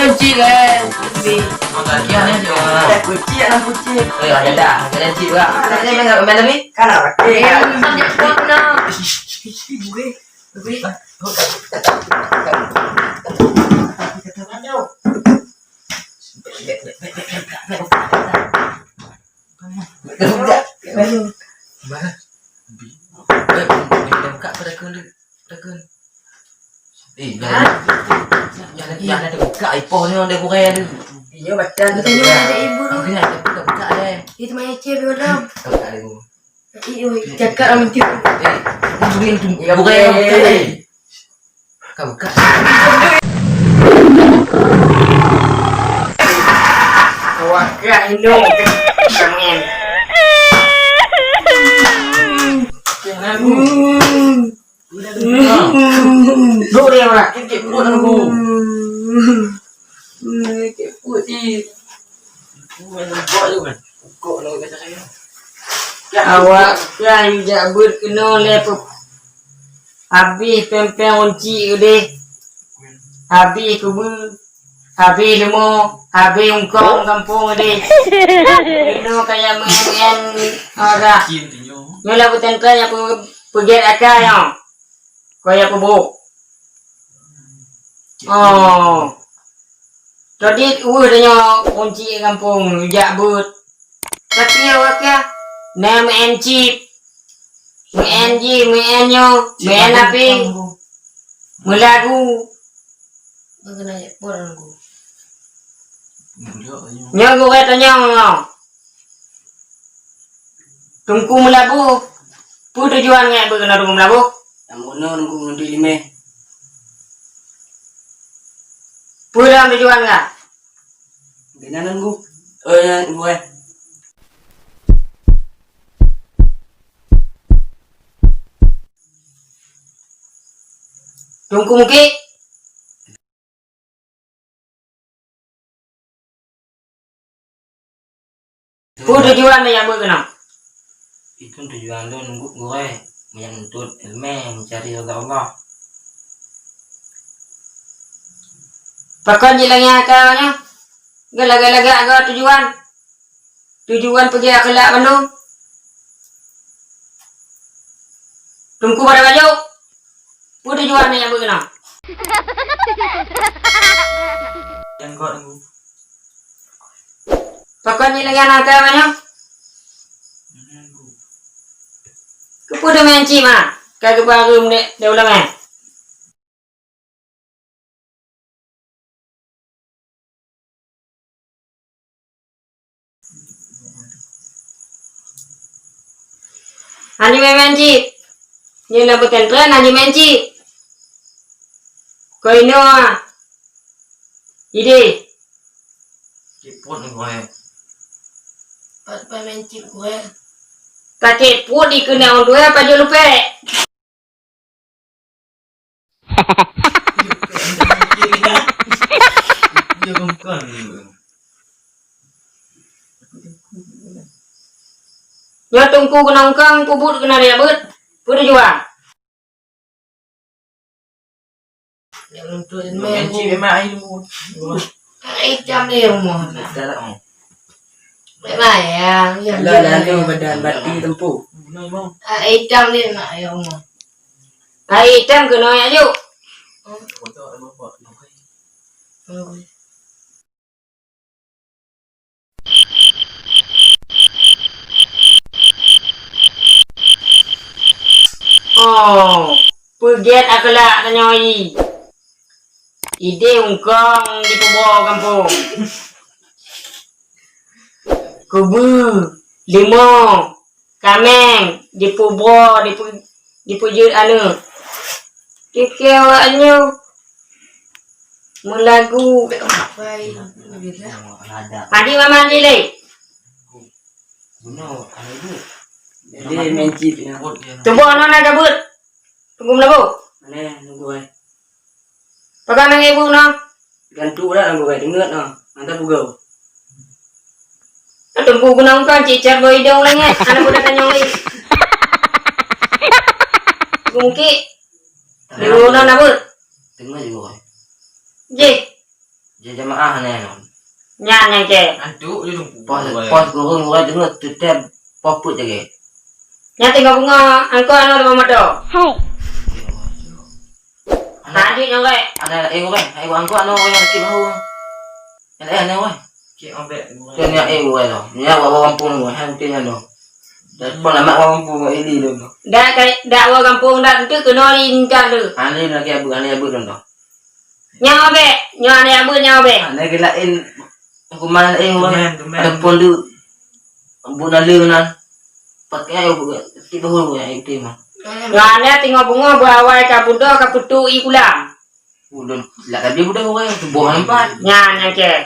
Kucing kan, bagiannya juga. Ada kucing, ada kucing. Ada kucing juga. Ada main tapi? Kan apa? Sampai kuat no. Jangan ada buka iPhone-nya ada buka ya. Iya baca. Tanya ada ibu tu. Oke, ada buka deh. Itu main cewek orang. Buka deh. Iyo, cakap amin tu. Buka ya. Kau buka. Wah, kak Indo. Kangen. Jangan Lu dia mana? kepo aku. Kepo sih. Awak kan jabut kena lepuk. Habis pempeng unci udah. Habis kubu. Habis lemo. Habis ungkong kampung udah. Kena kayak mengen orang. Nyola bukan kaya pergi akak yang. Kaya pebuk. Oh. Tadi udah kunci kampung jabut. Tapi awak ya. Nama encip. Menji, menyo, menapi. Melagu. Mengenai orang aku. Nyogo kata nyong. Tungku melabu. Pu tujuan ngai berkena tungku melabu. Yang mana nunggu nanti lima. Pu dalam tujuan nggak? Bina nunggu. Oh ya, gue. Tungku muki. Pu tujuan yang berkena. Itu tujuan lu nunggu gue. Menyantut ilmu mencari ridha Allah. Pakai jilangnya kawanya. Galaga-laga agak tujuan. Tujuan pergi akhlak Bandung. Tungku pada baju. Pu tujuan yang berkena. Yang kau nunggu. Pakai jilangnya kawanya. Kepada menci mah. Kagak baru dia ulang eh. Ani menci. Ni lah bukan tren ani menci. Kau ini ah. Ide. Kiput gue. Apa mencip gue? Pakai pun dikena orang dua apa je lupa. Dia bukan. Ya tungku kena ungkang, puput kena dia bet. Pun jual. Yang untuk Menci memang ilmu. Hitam dia rumah. Dah lah. Memang ya. Lalu badan batu tempuh. Hitam dia nak ya rumah. Hai hitam kena ya yuk. Oh, pergiat akhlak tanyoi. Ide ungkong di pebok kampung. Kubu, limo, kameng, di pebok, di pujud anu. Kekewaknya melagu. Baik. Adi mama adi le. Bunuh, ada itu. Dia menci. Kiput dia. Tunggu anak nak gabut. Tunggu melagu. Aneh gue. Pakai nang ibu no. Gantu dah gue dengar no. Mantap gue. Tunggu gunang kan cicar boy dong lagi. Anak udah kanyang lagi. Gungki. Dulu na nabut. Dengar juga. Ji. Jadi jamaah aneh no. Nyan yang ke. Aduh, dia dong. Pos gue dengar tetep poput aja. Nyan tinggal bunga. Angko anu rumah do. Tadi yang ke. Ada gue, ayo angko anu yang kecil bahu. Aneh gue. Kayak obek gue. Kaya gue lo. Nya bawa kampung gue, hentinya no. Dan pun lama kampung gue ini lo. Dak wa kampung dak tu kenalin kan tu. Aneh lagi abu lo. Nyawa be, nyawa be. Aneh gelain. Aku mana gue. Tumen. Ada pun tu. Abu nalunan. Pakai ayo gue. Tiba gue yang itu mah. Ngane tinggal bunga bawa kabudo kaputu ikulam. Udah, lah tadi udah gue tubuh empat. Nyan yang ke.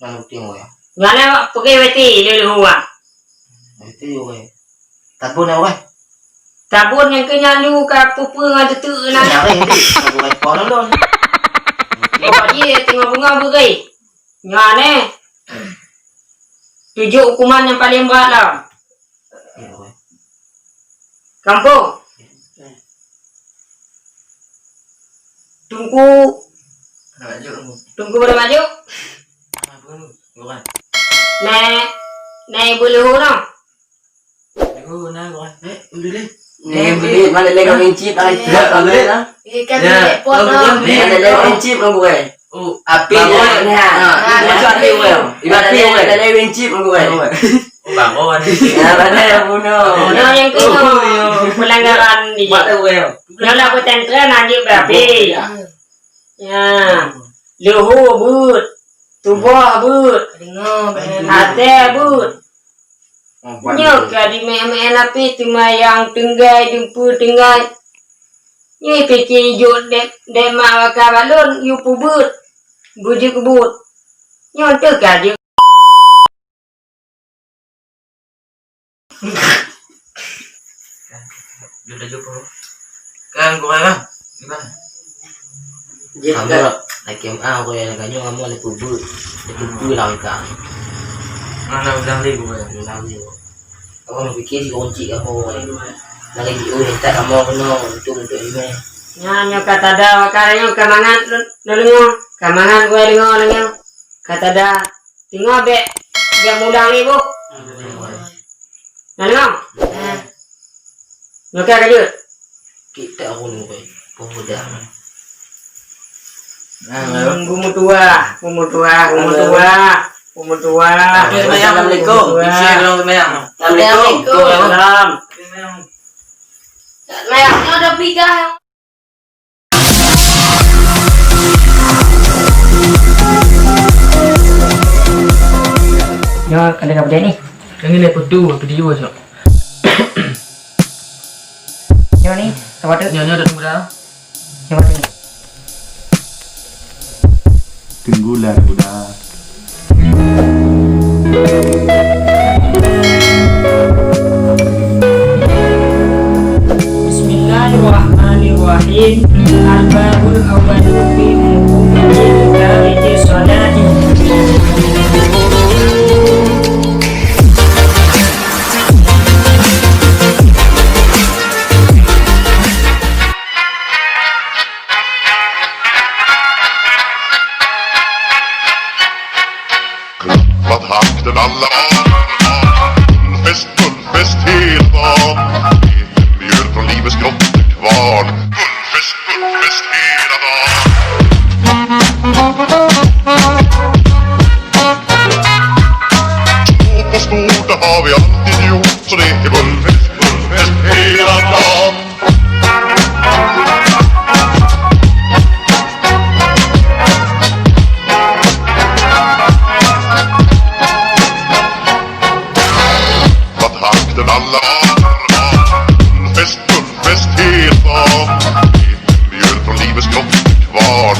Lalu tinggal ya. Ngane pakai weti lelu huwa. Itu gue. Tabun gue. Tabun yang kenyandu kapupu ngadu tu na. Nyari itu. Aku gue konon don. Bapak dia tinggal bunga bukai. Ngane. 7 hukuman yang paling berat lah. Iya gue. Kampung. Tunggu pada maju. Gue. Ne boleh orang. Gue nah gue. Udah deh. Beli mana lagi mencip ada beli lah. Ikan Ya, pot no. Ada lagi mencip gue. Oh, Api gue. Nah, itu api gue. Ibarat gue. Ada lagi mencip gue. bangun. Ya mana yang bunuh. No yang kena pelanggaran di. Mata gue. Nyola pesantren anjing berapi. Ya. Luhu but. Tubuh but. Dengar. Hati but. Nyok di me api cuma yang tenggai jumpu tenggai. Ni pikir hijau de mak kabalon yu pubut. Bujuk but. Nyontek aja. Udah jumpa. Kan gue kan. Gimana? Kamu naik MA gue yang ganyo kamu ada pubut. Itu langkah. Mana udah li gue. Kamu pikir si kunci kamu. Lagi minta kamu kena untuk ini. Nyanyo kata dah wakarnya kamangan dulu kamangan gue dengar kata dah tinggal be dia mudah nih bu nang lo kayak gitu Kita aku nih pemuda. Umur tua. Assalamualaikum. Assalamualaikum. Layaknya ada tiga. Yo, kada kapde ni. Yang ini pedu video so. Yo ni, sama tu. Nyonya udah muda. Sama tu. Tunggulah budak. Bismillahirrahmanirrahim. Al-babul awwalu fi muqaddimati tariki salati. Vad hakten alla Gullfest hela dagen Mjöl från livets grottekvarn Gullfest hela dagen Stort på stort, det har vi alltid gjort Så det är gullfest hela dagen Vad hakten alla Gullfest hela dagen Mjöl från livets grottekvarn